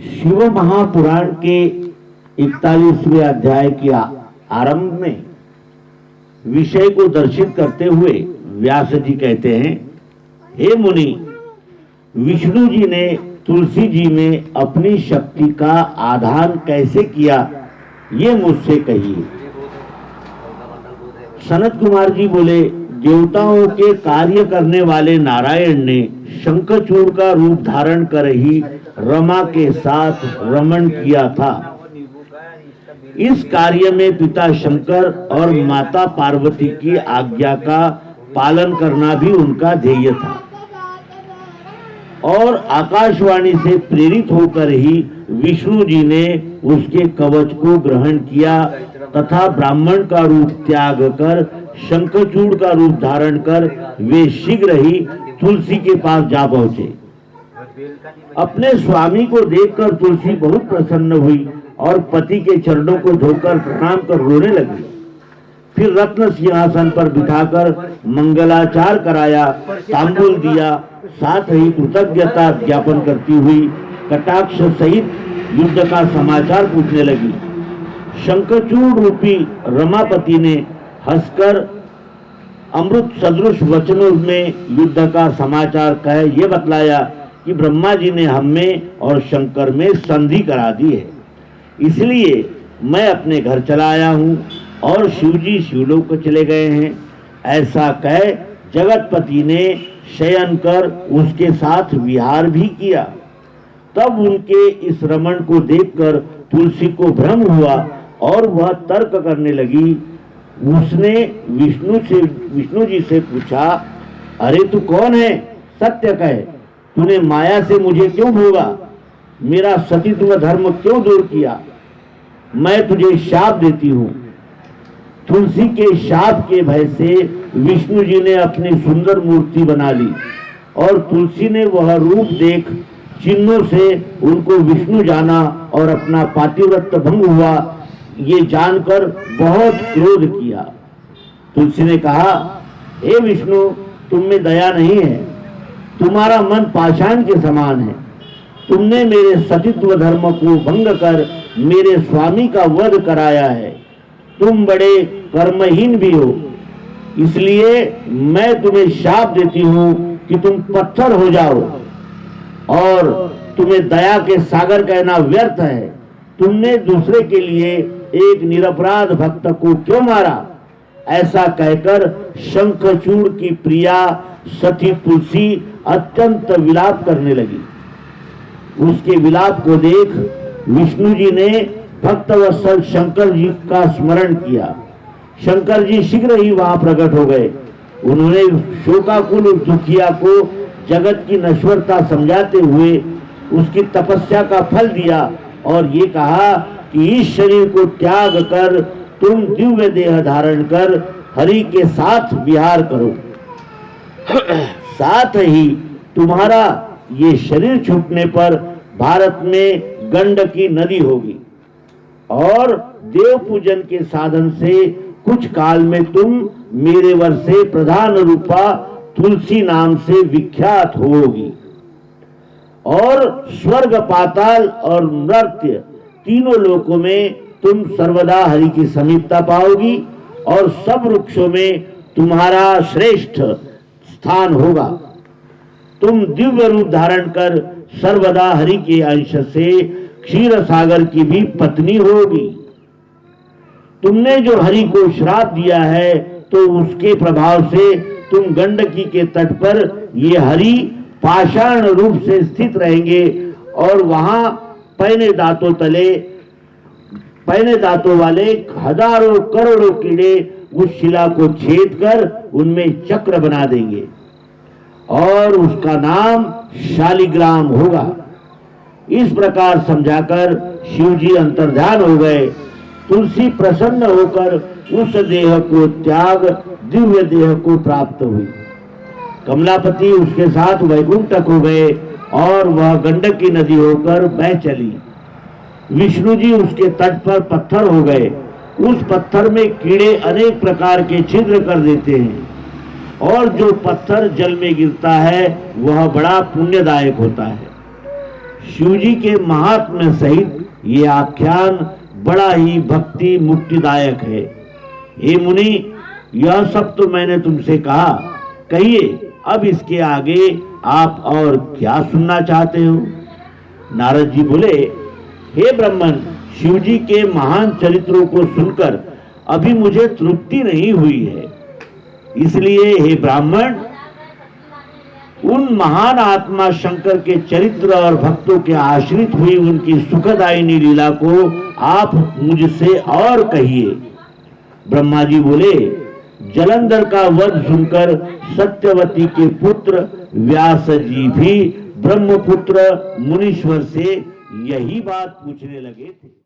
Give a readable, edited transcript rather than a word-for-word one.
शिव महापुराण के 41वें अध्याय के आरंभ में विषय को दर्शित करते हुए व्यास जी कहते हैं, हे मुनि, विष्णु जी ने तुलसी जी में अपनी शक्ति का आधान कैसे किया, ये मुझसे कहिए। सनत कुमार जी बोले, देवताओं के कार्य करने वाले नारायण ने शंखचूड़ का रूप धारण कर ही रमा के साथ रमण किया था। इस कार्य में पिता शंकर और माता पार्वती की आज्ञा का पालन करना भी उनका ध्येय था और आकाशवाणी से प्रेरित होकर ही विष्णु जी ने उसके कवच को ग्रहण किया तथा ब्राह्मण का रूप त्याग कर शंखचूड़ का रूप धारण कर वे शीघ्र ही तुलसी के पास जा पहुंचे। अपने स्वामी को देखकर तुलसी बहुत प्रसन्न हुई और पति के चरणों को धोकर प्रणाम कर रोने लगी। फिर रत्न सिंहासन पर बिठाकर मंगलाचार कराया, तांबूल दिया, साथ ही कृतज्ञता ज्ञापन करती हुई कटाक्ष सहित युद्ध का समाचार पूछने लगी। शंखचूड़ रूपी रमापति ने हंसकर अमृत सदृश वचनों में युद्ध का समाचार कह ये बतलाया कि ब्रह्मा जी ने हम में और शंकर में संधि करा दी है, इसलिए मैं अपने घर चला आया हूँ और शिवजी शिवलोक को चले गए हैं। ऐसा कह जगतपति ने शयन कर उसके साथ विहार भी किया। तब उनके इस रमण को देखकर तुलसी को भ्रम हुआ और वह तर्क करने लगी। उसने विष्णु जी से पूछा, अरे तू कौन है, सत्य कह, तूने माया से मुझे क्यों भोगा, मेरा सतीत्व धर्म क्यों दूर किया, मैं तुझे शाप देती हूँ। तुलसी के शाप के भय से विष्णु जी ने अपनी सुंदर मूर्ति बना ली और तुलसी ने वह रूप देख चिन्हों से उनको विष्णु जाना और अपना पातिव्रत्य भंग हुआ ये जानकर बहुत क्रोध किया। तुलसी ने कहा, हे विष्णु, तुम में दया नहीं है, तुम्हारा मन पाषाण के समान है। तुमने मेरे सतीत्व धर्म को भंग कर मेरे स्वामी का वध कराया है। तुम बड़े कर्महीन भी हो, इसलिए मैं तुम्हें शाप देती हूँ कि तुम पत्थर हो जाओ। और तुम्हें दया के सागर कहना व्यर्थ है। तुमने दूसरे के लिए एक निरपराध भक्त को क्यों मारा? ऐसा कहकर शंखचूड़ की प्रिया सती तुलसी अत्यंत विलाप करने लगी। उसके विलाप को देख विष्णु जी ने भक्तवत्सल शंकर जी का स्मरण किया। शंकर जी शीघ्र ही वहां प्रकट हो गए। उन्होंने शोकाकुल दुखिया को जगत की नश्वरता समझाते हुए उसकी तपस्या का फल दिया और ये कहा कि इस शरीर को त्याग कर तुम दिव्य देह धारण कर हरि के साथ विहार करो। साथ ही तुम्हारा ये शरीर छूटने पर भारत में गंडकी नदी होगी और देव पूजन के साधन से कुछ काल में तुम मेरे वर से प्रधान रूपा तुलसी नाम से विख्यात होगी और स्वर्ग, पाताल और नर्त्य तीनों लोकों में तुम सर्वदा हरि की समीपता पाओगी और सब वृक्षों में तुम्हारा श्रेष्ठ स्थान होगा। तुम दिव्य रूप धारण कर सर्वदा हरि के अंश से क्षीर सागर की भी पत्नी होगी। तुमने जो हरि को श्राप दिया है तो उसके प्रभाव से तुम गंडकी के तट पर ये हरि पाषाण रूप से स्थित रहेंगे और वहां पैने दांतों वाले हजारों करोड़ों कीड़े उस शिला को छेद कर उनमें चक्र बना देंगे और उसका नाम शालिग्राम होगा। इस प्रकार समझाकर शिवजी अंतर्ध्यान हो गए। तुलसी प्रसन्न होकर उस देह को त्याग दिव्य देह को प्राप्त हुई। कमलापति उसके साथ वैकुंठक हो गए और वह गंडकी नदी होकर बह चली। विष्णु जी उसके तट पर पत्थर हो गए। उस पत्थर में कीड़े अनेक प्रकार के छिद्र कर देते हैं और जो पत्थर जल में गिरता है वह बड़ा पुण्यदायक होता है। शिवजी के महात्म्य सहित ये आख्यान बड़ा ही भक्ति मुक्तिदायक है। हे मुनि, यह सब तो मैंने तुमसे कहा, कहिए अब इसके आगे आप और क्या सुनना चाहते हो? नारद जी बोले, हे ब्राह्मण, शिवजी के महान चरित्रों को सुनकर अभी मुझे तृप्ति नहीं हुई है, इसलिए हे ब्राह्मण, उन महान आत्मा शंकर के चरित्र और भक्तों के आश्रित हुई उनकी सुखदायिनी लीला को आप मुझसे और कहिए। ब्रह्मा जी बोले, जलंधर का वध सुनकर सत्यवती के पुत्र व्यास जी भी ब्रह्मपुत्र मुनीश्वर से यही बात पूछने लगे थे।